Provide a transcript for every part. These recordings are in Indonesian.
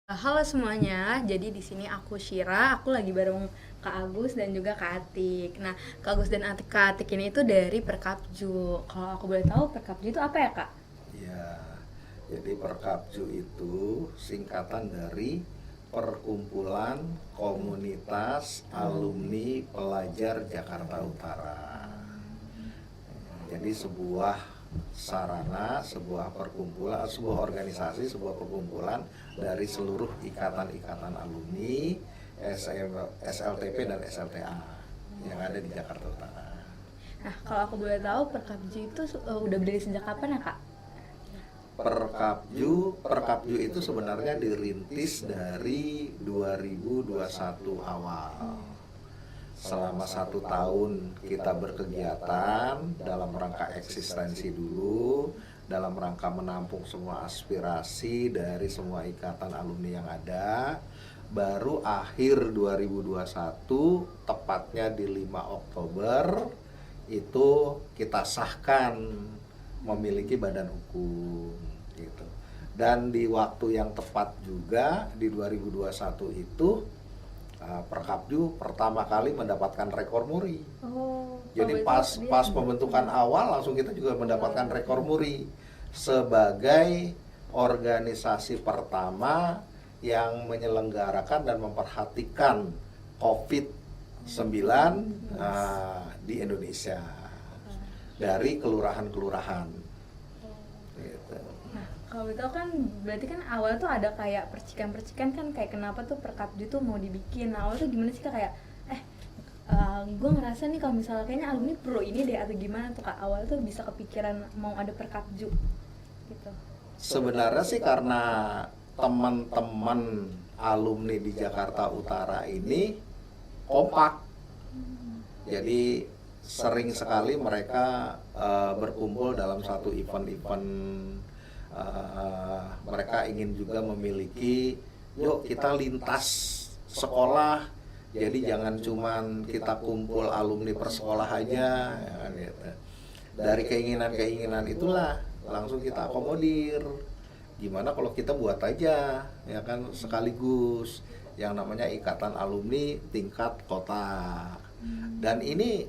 Halo semuanya, jadi di sini aku Shira, aku lagi bareng Kak Agus dan juga Kak Atik. Nah, Kak Agus dan Kak Atik ini itu dari Perkapju. Kalau aku boleh tahu Perkapju itu apa ya, Kak? Ya, jadi Perkapju itu singkatan dari Perkumpulan Komunitas Alumni Pelajar Jakarta Utara. Jadi sebuah sarana, sebuah perkumpulan, sebuah organisasi, sebuah perkumpulan dari seluruh ikatan-ikatan alumni SLTP dan SLTA yang ada di Jakarta Utara. Nah, kalau aku boleh tahu Perkapju itu udah berdiri sejak kapan ya, Kak? Perkapju itu sebenarnya dirintis dari 2021 awal. Selama 1 tahun kita berkegiatan dalam rangka eksistensi dulu, dalam rangka menampung semua aspirasi dari semua ikatan alumni yang ada. Baru akhir 2021, tepatnya di 5 Oktober, itu kita sahkan memiliki badan hukum gitu. Dan di waktu yang tepat juga di 2021 itu Perkapju pertama kali mendapatkan rekor muri. Oh, Jadi pas pembentukan awal langsung kita juga mendapatkan rekor muri sebagai organisasi pertama yang menyelenggarakan dan memperhatikan COVID-19 di Indonesia dari kelurahan-kelurahan. Gitu. Nah, kalau itu kan berarti kan awal tuh ada kayak percikan-percikan kan kayak kenapa tuh Perkapju tuh mau dibikin. Nah, awal tuh gimana sih Kak kayak gue ngerasa nih kalau misalnya kayaknya alumni pro ini deh atau gimana tuh Kak awal tuh bisa kepikiran mau ada Perkapju gitu. Sebenarnya sih karena teman-teman alumni di Jakarta Utara ini kompak. Jadi sering sekali mereka berkumpul dalam satu event-event. Mereka ingin juga memiliki, yuk kita lintas sekolah. Jadi jangan cuman kita kumpul alumni per sekolah aja, ya kan, gitu. Dari keinginan-keinginan itulah langsung kita akomodir. Gimana kalau kita buat aja, ya kan, sekaligus yang namanya ikatan alumni tingkat kota. Dan ini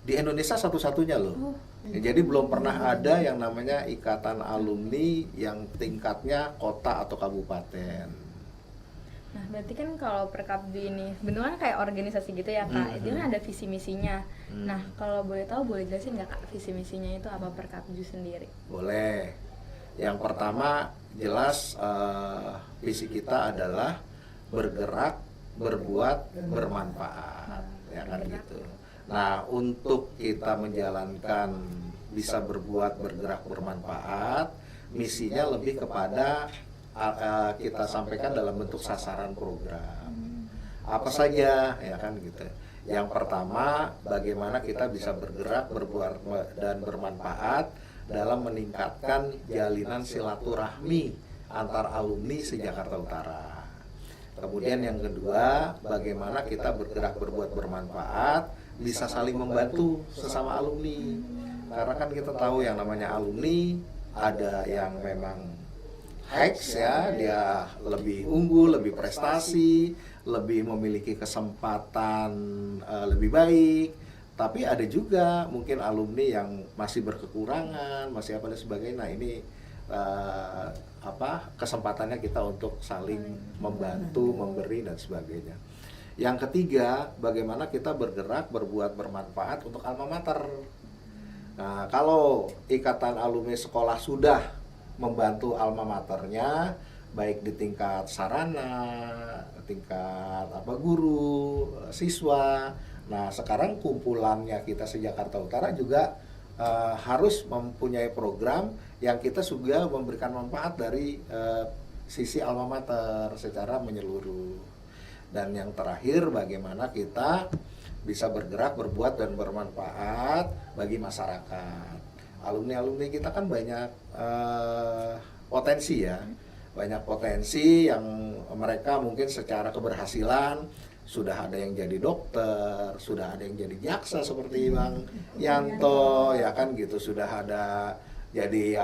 di Indonesia satu-satunya loh. Ya, jadi belum pernah ada yang namanya ikatan alumni yang tingkatnya kota atau kabupaten. Nah, berarti kan kalau Perkapju ini bentuknya kayak organisasi gitu ya Kak. Itu kan ada visi misinya. Nah, kalau boleh tahu boleh jelasin nggak Kak visi misinya itu apa Perkapju sendiri? Boleh. Yang pertama jelas visi kita adalah bergerak, berbuat, bermanfaat, ya kan gitu. Nah, untuk kita menjalankan bisa berbuat, bergerak, bermanfaat, misinya lebih kepada kita sampaikan dalam bentuk sasaran program. Apa saja, ya kan gitu. Yang pertama, bagaimana kita bisa bergerak, berbuat dan bermanfaat dalam meningkatkan jalinan silaturahmi antar alumni se-Jakarta Utara. Kemudian yang kedua, bagaimana kita bergerak, berbuat, bermanfaat, bisa saling membantu sesama alumni. Karena kan kita tahu yang namanya alumni, ada yang memang hacks ya, dia lebih unggul, lebih prestasi, lebih memiliki kesempatan lebih baik. Tapi ada juga mungkin alumni yang masih berkekurangan, masih apa dan sebagainya. Nah, ini kesempatannya kita untuk saling membantu, memberi dan sebagainya. Yang ketiga, bagaimana kita bergerak, berbuat, bermanfaat untuk alma mater. Nah, kalau ikatan alumni sekolah sudah membantu alma maternya, baik di tingkat sarana, tingkat guru, siswa. Nah, sekarang kumpulannya kita se-Jakarta Utara juga harus mempunyai program yang kita juga memberikan manfaat dari sisi alma mater secara menyeluruh. Dan yang terakhir, bagaimana kita bisa bergerak, berbuat, dan bermanfaat bagi masyarakat. Alumni-alumni kita kan banyak potensi ya, banyak potensi yang mereka mungkin secara keberhasilan sudah ada yang jadi dokter, sudah ada yang jadi jaksa seperti Bang Yanto, ya kan gitu, sudah ada jadi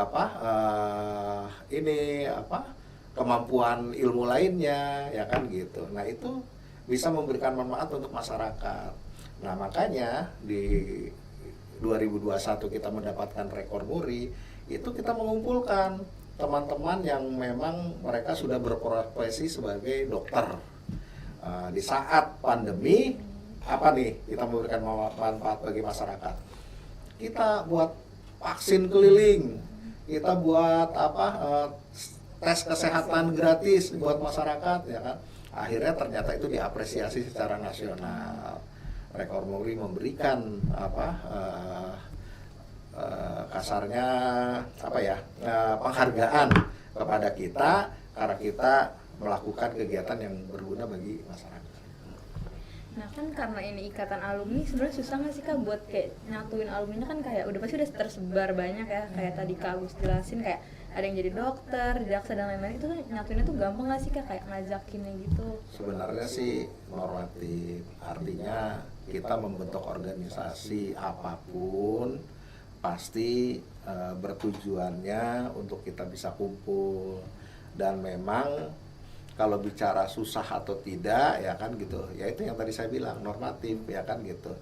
kemampuan ilmu lainnya, ya kan gitu. Nah itu bisa memberikan manfaat untuk masyarakat. Nah makanya di 2021 kita mendapatkan rekor muri, itu kita mengumpulkan teman-teman yang memang mereka sudah berprofesi sebagai dokter. Di saat pandemi, apa nih kita memberikan manfaat bagi masyarakat? Kita buat vaksin keliling, kita buat tes kesehatan gratis buat masyarakat, ya kan? Akhirnya ternyata itu diapresiasi secara nasional. Rekor muri memberikan kasarnya penghargaan kepada kita karena kita melakukan kegiatan yang berguna bagi masyarakat. Nah kan karena ini ikatan alumni sebenarnya susah nggak sih Kak buat kayak nyatuin alumninya, kan kayak udah pasti udah tersebar banyak ya, kayak tadi Kak Agus jelasin kayak ada yang jadi dokter, jaksa dan lain-lain, itu nyatuinnya tuh gampang nggak sih Kak kayak ngajakinnya gitu? Sebenarnya sih normatif, artinya kita membentuk organisasi apapun pasti bertujuannya untuk kita bisa kumpul, dan memang kalau bicara susah atau tidak ya kan gitu, ya itu yang tadi saya bilang normatif ya kan gitu.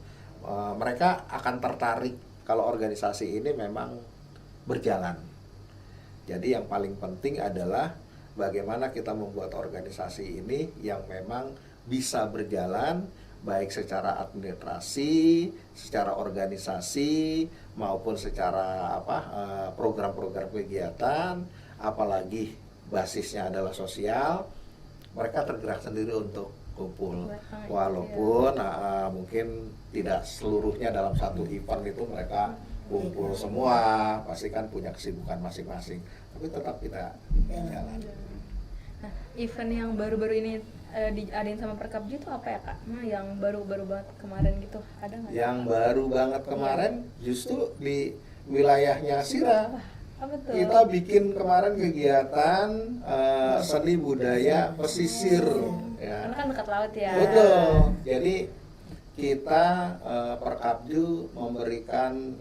Mereka akan tertarik kalau organisasi ini memang berjalan. Jadi yang paling penting adalah bagaimana kita membuat organisasi ini yang memang bisa berjalan baik secara administrasi, secara organisasi maupun secara program-program kegiatan, apalagi basisnya adalah sosial. Mereka tergerak sendiri untuk kumpul, walaupun mungkin tidak seluruhnya dalam satu event itu mereka kumpul semua, pasti kan punya kesibukan masing-masing, tapi tetap kita jalan. Nah, event yang baru-baru ini diadain sama Perkapju itu apa ya Kak? Nah, yang baru-baru banget kemarin gitu, ada nggak? Yang baru banget kemarin justru di wilayahnya Sira. Apa tuh? Kita bikin kemarin kegiatan seni budaya pesisir. Ya. Karena kan dekat laut ya. Betul. Jadi kita Perkapju memberikan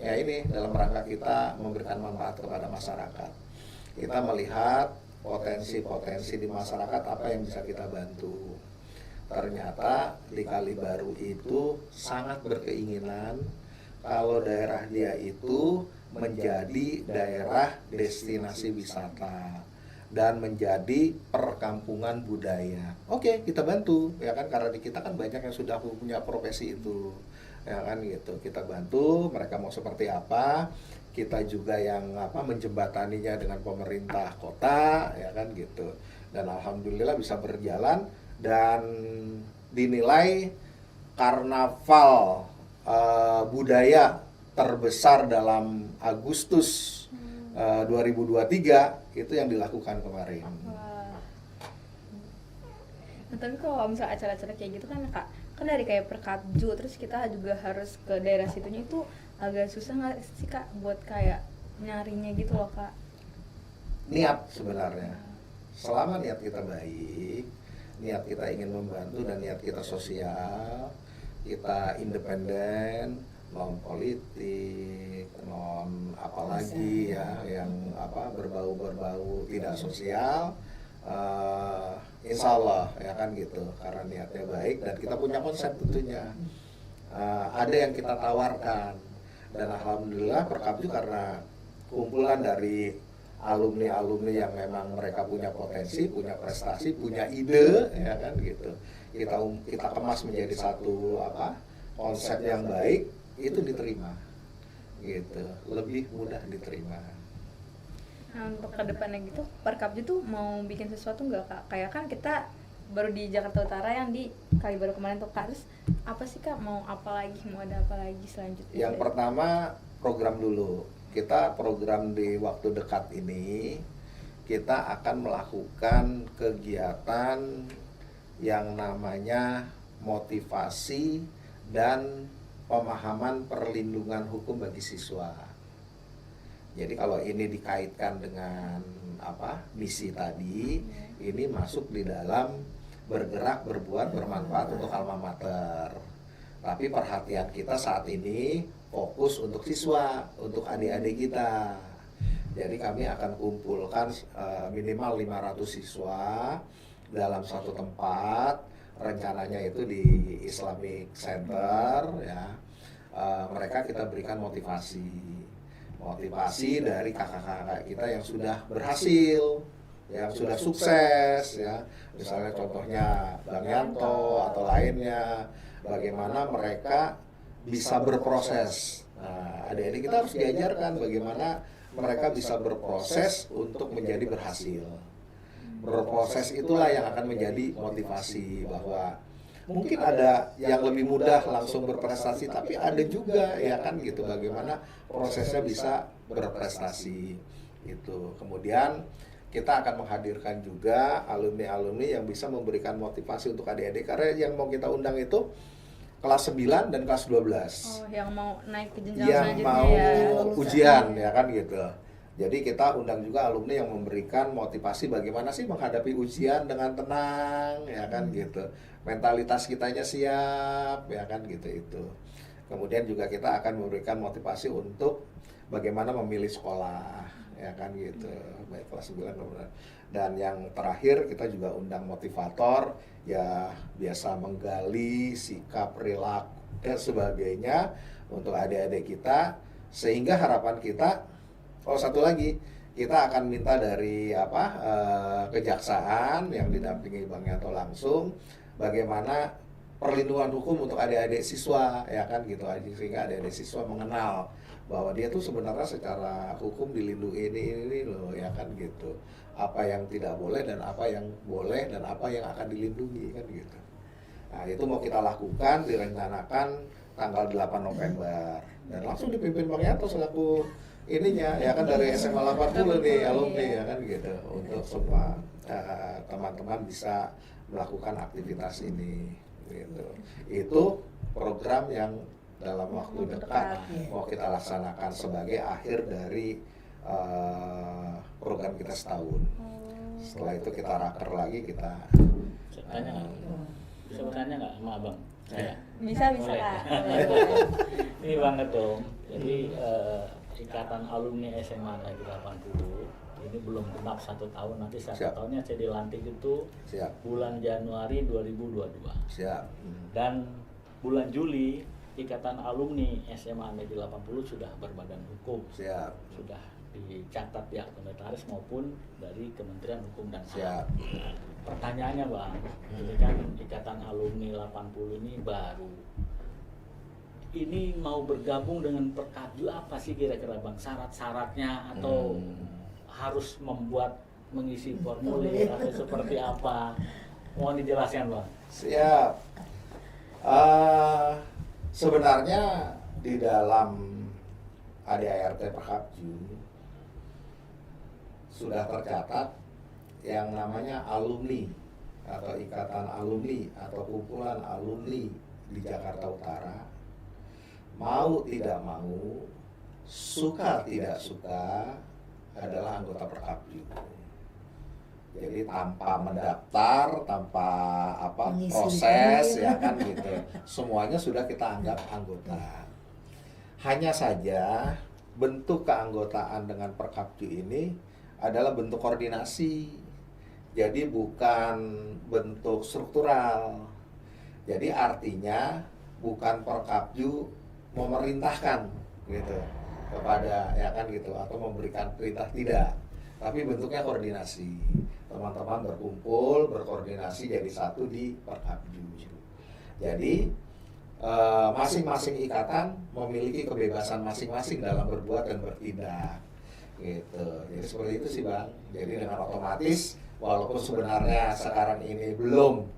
dalam rangka kita memberikan manfaat kepada masyarakat. Kita melihat potensi-potensi di masyarakat apa yang bisa kita bantu. Ternyata di Kali Baru itu sangat berkeinginan kalau daerah dia itu menjadi daerah destinasi wisata dan menjadi perkampungan budaya. Oke, kita bantu ya kan, karena di kita kan banyak yang sudah punya profesi itu. Ya kan gitu. Kita bantu mereka mau seperti apa. Kita juga yang menjembataninya dengan pemerintah kota ya kan gitu. Dan alhamdulillah bisa berjalan dan dinilai karnaval budaya terbesar dalam Agustus 2023 itu yang dilakukan kemarin. Wah. Nah, tapi kalau misalnya acara-acara kayak gitu kan Kak, kan dari kayak Perkapju terus kita juga harus ke daerah situnya, itu agak susah nggak sih Kak buat kayak nyarinya gitu loh Kak? Niat sebenarnya, selama niat kita baik, niat kita ingin membantu dan niat kita sosial, kita independen, non politik, non apalagi ya yang berbau tidak sosial, insya Allah ya kan gitu, karena niatnya baik dan kita punya konsep tentunya. Ada yang kita tawarkan dan alhamdulillah Perkapju karena kumpulan dari alumni-alumni yang memang mereka punya potensi, punya prestasi, punya ide ya kan gitu. Kita kemas menjadi satu konsep yang baik, itu diterima gitu, lebih mudah diterima. Nah, untuk kedepannya gitu Perkapju tuh mau bikin sesuatu nggak Kak? Kayak kan kita baru di Jakarta Utara yang di Kali Baru kemarin tuh Kak, terus apa sih Kak, mau apa lagi, mau ada apa lagi selanjutnya? Yang pertama program dulu, kita program di waktu dekat ini kita akan melakukan kegiatan yang namanya motivasi dan pemahaman perlindungan hukum bagi siswa. Jadi kalau ini dikaitkan dengan misi tadi, ini masuk di dalam bergerak, berbuat, bermanfaat untuk alma mater. Tapi perhatian kita saat ini fokus untuk siswa, untuk adik-adik kita. Jadi kami akan kumpulkan minimal 500 siswa dalam satu tempat, rencananya itu di Islamic Center ya. Mereka kita berikan motivasi dari kakak-kakak kita yang sudah berhasil, yang sudah sukses ya. Misalnya contohnya Bang Yanto atau lainnya, bagaimana mereka bisa berproses. Nah, adik-adik kita harus diajarkan bagaimana mereka bisa berproses untuk menjadi berhasil. Berproses itulah yang akan menjadi motivasi, bahwa mungkin ada yang lebih mudah langsung berprestasi, tapi ada juga ya kan gitu bagaimana prosesnya bisa berprestasi gitu. Kemudian kita akan menghadirkan juga alumni-alumni yang bisa memberikan motivasi untuk adik-adik, karena yang mau kita undang itu kelas 9 dan kelas 12. Oh, yang mau naik ke jenjang Yang selanjutnya mau ya. ujian ya kan gitu. Jadi kita undang juga alumni yang memberikan motivasi bagaimana sih menghadapi ujian dengan tenang ya kan gitu. Mentalitas kitanya siap ya kan gitu itu. Kemudian juga kita akan memberikan motivasi untuk bagaimana memilih sekolah ya kan gitu. Baik kelas 9 kemudian. Dan yang terakhir kita juga undang motivator ya, biasa menggali sikap, perilaku dan sebagainya untuk adik-adik kita, sehingga harapan kita, satu lagi, kita akan minta dari kejaksaan yang didampingi Bang Yanto langsung bagaimana perlindungan hukum untuk adik-adik siswa ya kan gitu aja, sehingga adik-adik siswa mengenal bahwa dia tuh sebenarnya secara hukum dilindungi ini loh ya kan gitu, apa yang tidak boleh dan apa yang boleh dan apa yang akan dilindungi kan gitu. Nah itu mau kita lakukan, direncanakan tanggal 8 November dan langsung dipimpin Bang Yanto selaku ininya ya kan, dari SMA 80 nih alumni ya kan gitu, untuk semua teman-teman bisa melakukan aktivitas ini gitu. Itu program yang dalam waktu dekat mau kita laksanakan sebagai akhir dari program kita setahun. Setelah itu kita raker lagi, kita bisa bertanya nggak sama abang? Bisa Boleh. Kak. Ini banget dong. Jadi Ikatan Alumni SMA Negeri 80 ini belum genap 1 tahun, nanti 1 Siap. tahunnya saya dilantik itu Siap. bulan Januari 2022. Siap. Dan bulan Juli Ikatan Alumni SMA Negeri 80 sudah berbadan hukum. Siap. Sudah dicatat pihak komisaris maupun dari Kementerian Hukum dan HAM. Siap. Pertanyaannya Bang, ini kan Ikatan Alumni 80 ini baru. Ini mau bergabung dengan Perkabju, apa sih kira-kira Bang syarat-syaratnya, atau harus mengisi formulir atau seperti apa? Mohon dijelaskan Bang. Siap. Sebenarnya di dalam ADART Perkabju sudah tercatat yang namanya alumni atau ikatan alumni atau kumpulan alumni di Jakarta Utara, mau tidak mau, suka tidak suka, adalah anggota Perkabju. Jadi tanpa mendaftar, tanpa proses ya kan gitu, semuanya sudah kita anggap anggota. Hanya saja bentuk keanggotaan dengan Perkabju ini adalah bentuk koordinasi, jadi bukan bentuk struktural. Jadi artinya bukan Perkabju memerintahkan gitu kepada ya kan gitu, atau memberikan perintah, tidak, tapi bentuknya koordinasi. Teman-teman berkumpul, berkoordinasi jadi satu di Perkabju. Jadi masing-masing ikatan memiliki kebebasan masing-masing dalam berbuat dan bertindak gitu. Jadi seperti itu sih Bang. Jadi dengan otomatis walaupun sebenarnya sekarang ini belum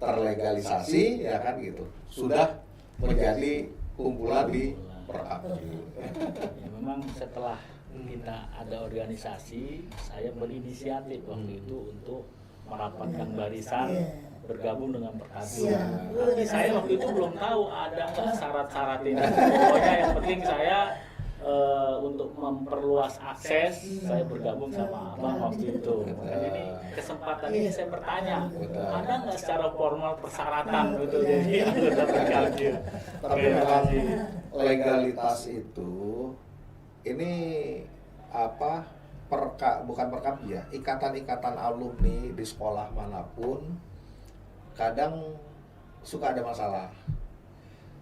terlegalisasi ya kan gitu, sudah menjadi kumpulan di Perkabju. Ya, memang setelah kita ada organisasi, saya berinisiatif waktu itu untuk merapatkan barisan bergabung dengan Perkabju. Tapi saya waktu itu belum tahu ada nggak syarat-syarat ini. Pokoknya yang penting saya untuk memperluas akses, saya bergabung sama abang waktu itu. Dan ini kesempatan ini saya bertanya, ada nggak secara formal persyaratan gitu jadi anggota Perkabju? Tapi memang legalitas itu ini bukan perkap ya, ikatan-ikatan alumni di sekolah manapun kadang suka ada masalah.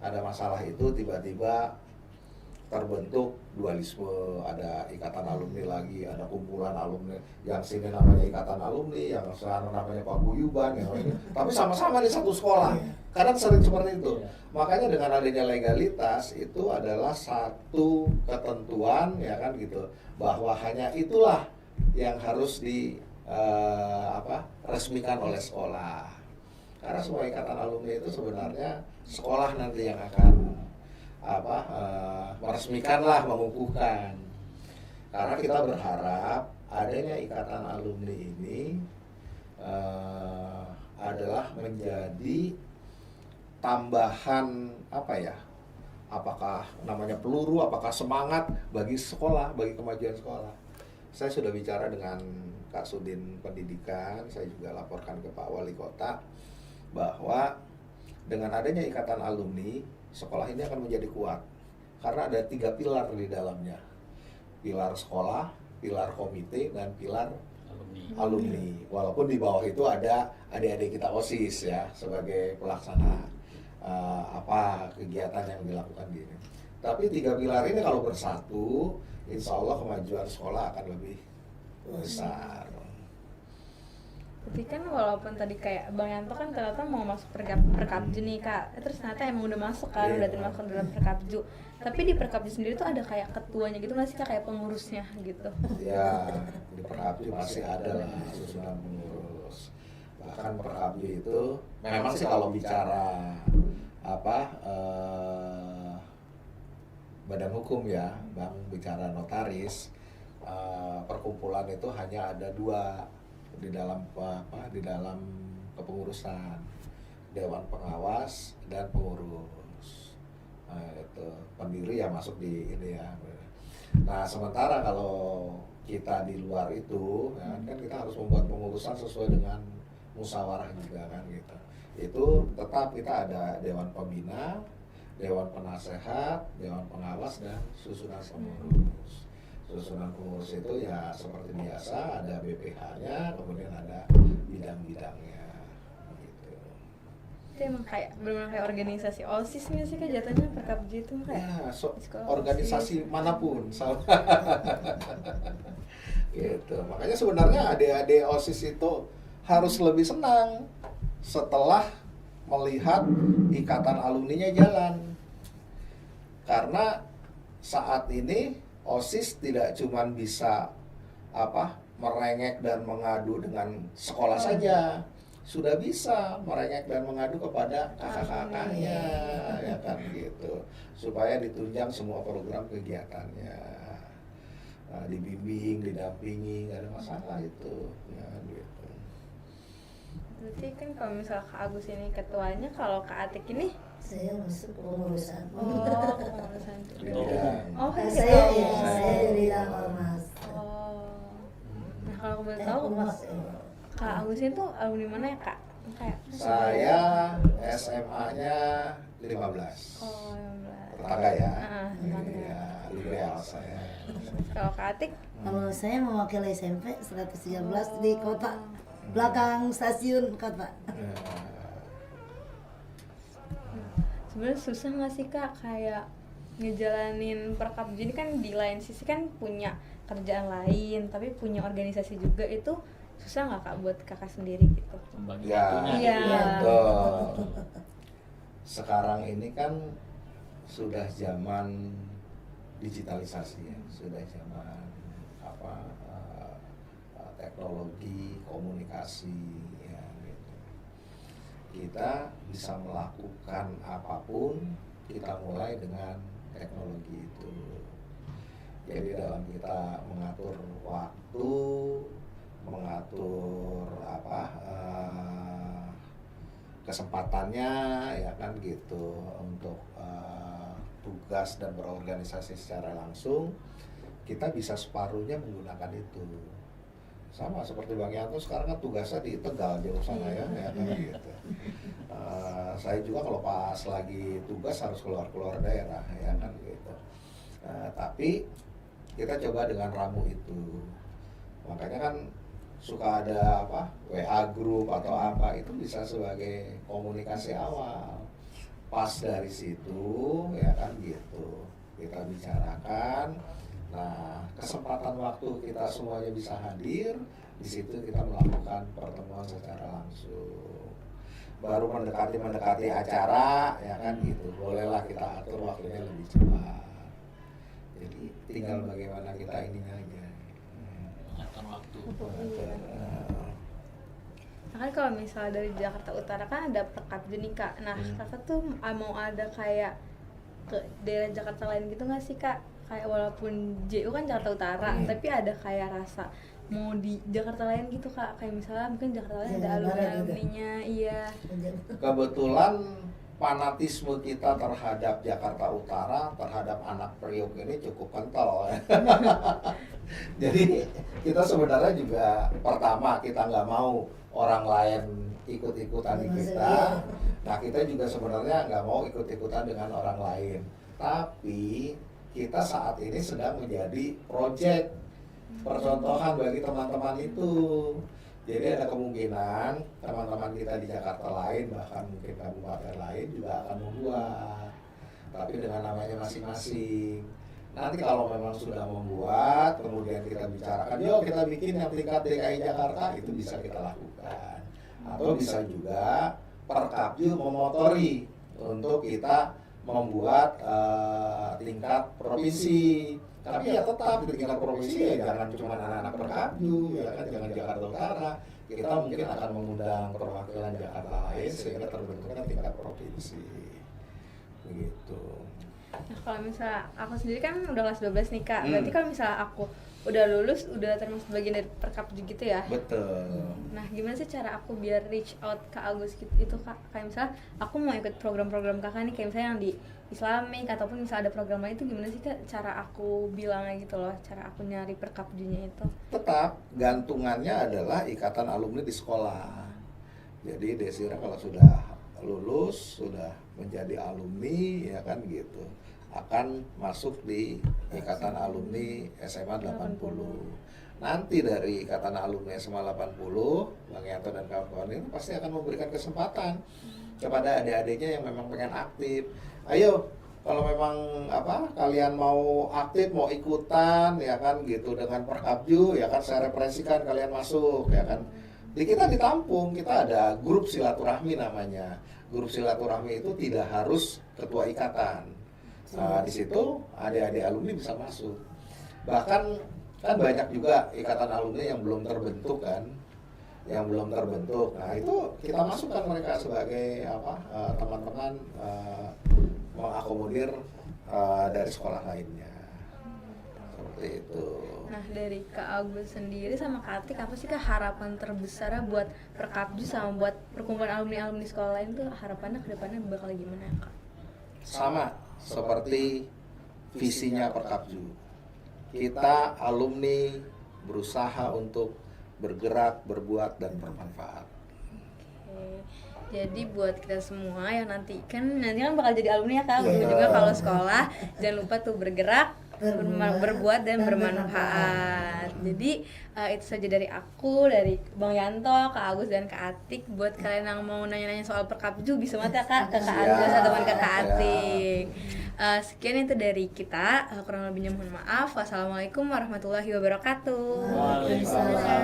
Ada masalah itu tiba-tiba terbentuk dualisme, ada ikatan alumni lagi, ada kumpulan alumni, yang sini namanya ikatan alumni, yang sana namanya paguyuban, yang ini, tapi sama-sama di satu sekolah. Kadang sering seperti itu. Makanya dengan adanya legalitas itu adalah satu ketentuan, ya kan gitu, bahwa hanya itulah yang harus resmikan oleh sekolah. Karena semua ikatan alumni itu sebenarnya sekolah nanti yang akan meresmikanlah, mengukuhkan. Karena kita berharap adanya ikatan alumni ini adalah menjadi tambahan apakah namanya peluru, apakah semangat bagi sekolah, bagi kemajuan sekolah. Saya sudah bicara dengan Kak Sudin Pendidikan, saya juga laporkan ke Pak Wali Kota bahwa dengan adanya ikatan alumni, sekolah ini akan menjadi kuat karena ada 3 pilar di dalamnya: pilar sekolah, pilar komite, dan pilar alumni. Walaupun di bawah itu ada adik-adik kita OSIS ya sebagai pelaksana kegiatan yang dilakukan di ini. Tapi 3 pilar ini kalau bersatu, insya Allah kemajuan sekolah akan lebih besar. Tapi kan walaupun tadi kayak Bang Yanto kan ternyata mau masuk Perkapju nih Kak, terus ternyata emang udah masuk kan, udah termasuk dalam Perkapju. Tapi di Perkapju sendiri tuh ada kayak ketuanya gitu nggak sih Kak, kayak pengurusnya gitu? Ya, di Perkapju pasti ada lah susunan pengurus. Bahkan Perkapju itu memang sih kalau bicara badan hukum ya, Bang, bicara notaris, perkumpulan itu hanya ada 2 di dalam kepengurusan, dewan pengawas dan pengurus. Itu pendiri ya masuk di ini ya. Nah, sementara kalau kita di luar itu kan kita harus membuat pengurusan sesuai dengan musyawarah juga kan gitu. Itu tetap kita ada dewan pembina, dewan penasehat, dewan pengawas, dan susunan pengurus. Susunan pengurus itu ya seperti biasa, ada BPH-nya, kemudian ada bidang-bidangnya gitu. Itu emang kayak benar-benar kayak organisasi OSIS nggak sih Kak jatuhnya Perkapju itu kayak? Ya, organisasi manapun gitu. Makanya sebenarnya adik-adik OSIS itu harus lebih senang setelah melihat ikatan alumninya jalan. Karena saat ini OSIS tidak cuma bisa merengek dan mengadu dengan sekolah saja, sudah bisa merengek dan mengadu kepada kakak-kakaknya, ya kan gitu, supaya ditunjang semua program kegiatannya, dibimbing, didampingi, nggak ada masalah itu, ya gitu. Berarti kan kalau misalnya Kak Agus ini ketuanya, kalau Kak Atik ini saya masuk pengurusan. Pengurusan. Saya di bidang ormas. Nah, kalau boleh tahu Kak Agus itu alumni mana ya Kak? Kayak Saya SMA-nya 15. 15. Tetangga ya. Tetangga. Iya, liberal saya. Kalau Kak Atik? Kalau saya mewakili SMP 113 di kota, belakang stasiun kota. Sebenarnya susah nggak sih Kak kayak ngejalanin Perkapju ini kan di lain sisi kan punya kerjaan lain tapi punya organisasi juga, itu susah nggak Kak buat Kakak sendiri gitu? Ya, betul. Sekarang ini kan sudah zaman digitalisasi ya, sudah zaman teknologi, komunikasi ya gitu. Kita bisa melakukan apapun, kita mulai dengan teknologi itu. Jadi dalam kita mengatur waktu, mengatur kesempatannya ya kan gitu, untuk tugas dan berorganisasi secara langsung, kita bisa separuhnya menggunakan itu. Sama seperti Bang Yanto sekarang kan tugasnya di Tegal jauh sana ya kan gitu. Saya juga kalau pas lagi tugas harus keluar daerah ya kan gitu. Tapi kita coba dengan ramu itu. Makanya kan suka ada apa WA group atau apa, itu bisa sebagai komunikasi awal. Pas dari situ ya kan gitu kita bicarakan. Nah, kesempatan waktu kita semuanya bisa hadir, di situ kita melakukan pertemuan secara langsung. Baru mendekati acara ya kan gitu, bolehlah kita atur waktunya lebih cepat. Jadi tinggal bagaimana kita ininya aja. Mengatur waktu. Nah kan kalau misalnya dari Jakarta Utara kan ada Perkapju nih Kak. Nah kakak tuh mau ada kayak ke daerah Jakarta lain gitu nggak sih Kak? Kayak walaupun JU kan Jakarta Utara, tapi ada kayak rasa mau di Jakarta lain gitu Kak. Kayak misalnya mungkin Jakarta lain ada alumni-alumninya, iya. Kebetulan fanatisme kita terhadap Jakarta Utara, terhadap anak Priok ini cukup kental ya. Jadi kita sebenarnya juga pertama kita nggak mau orang lain ikut-ikutan di kita. Nah kita juga sebenarnya nggak mau ikut-ikutan dengan orang lain. Tapi kita saat ini sedang menjadi proyek percontohan bagi teman-teman itu. Jadi ada kemungkinan teman-teman kita di Jakarta lain, bahkan mungkin kabupaten lain juga akan membuat, tapi dengan namanya masing-masing. Nanti kalau memang sudah membuat, kemudian kita bicarakan, yuk kita bikin yang tingkat DKI Jakarta, itu bisa kita lakukan. Atau bisa juga Perkapju memotori untuk kita membuat tingkat provinsi. Tapi ya tetap di tingkat provinsi ya jangan cuma anak-anak Perkapju, ya kan, jangan Jakarta Utara. Kita mungkin akan mengundang perwakilan Jakarta lain sehingga terbentuknya tingkat provinsi. Begitu. Nah kalau misalnya aku sendiri kan udah kelas 12 nih Kak, berarti kalau misalnya aku udah lulus, udah termasuk bagian dari Perkapju gitu ya? Betul. Nah gimana sih cara aku biar reach out ke Agus gitu, itu Kak? Kayak misalnya aku mau ikut program-program kakak nih, kayak misalnya yang di Islamik ataupun misalnya ada program lain, itu gimana sih Kak cara aku bilangnya gitu loh, cara aku nyari Perkapjunya itu? Tetap gantungannya adalah ikatan alumni di sekolah. Jadi Desira kalau sudah lulus, sudah menjadi alumni ya kan gitu, akan masuk di ikatan alumni SMA 80. Nanti dari ikatan alumni SMA 80, Bang Yanto dan kawan-kawan ini pasti akan memberikan kesempatan kepada adik-adiknya yang memang pengen aktif. Ayo, kalau memang kalian mau aktif, mau ikutan ya kan gitu dengan Perkapju ya kan, saya referensikan kalian masuk ya kan. Di kita ditampung, kita ada grup silaturahmi namanya. Grup silaturahmi itu tidak harus ketua ikatan. Nah, di situ adik-adik alumni bisa masuk. Bahkan kan banyak juga ikatan alumni yang belum terbentuk kan, yang belum terbentuk. Nah itu kita masukkan mereka sebagai teman-teman mengakomodir dari sekolah lainnya. Seperti itu. Nah dari Kak Agus sendiri sama Kak Atik, apa sih Kak harapan terbesarnya buat Perkapju sama buat perkumpulan alumni-alumni sekolah lain tuh, harapannya ke depannya bakal gimana Kak? Sama seperti visinya Perkapju. Kita alumni berusaha untuk bergerak, berbuat, dan bermanfaat. Oke. Jadi buat kita semua yang nanti kan bakal jadi alumni ya Kak, juga kalau sekolah jangan lupa tuh bergerak, berbuat dan bermanfaat. Jadi itu saja dari aku, dari Bang Yanto, Kak Agus dan Kak Atik. Buat kalian yang mau nanya-nanya soal Perkapju bisa banget ya Kak ke Kak Agus atau ke Kak Atik. Sekian itu dari kita, kurang lebihnya mohon maaf. Wassalamualaikum warahmatullahi wabarakatuh. Waalaikumsalam.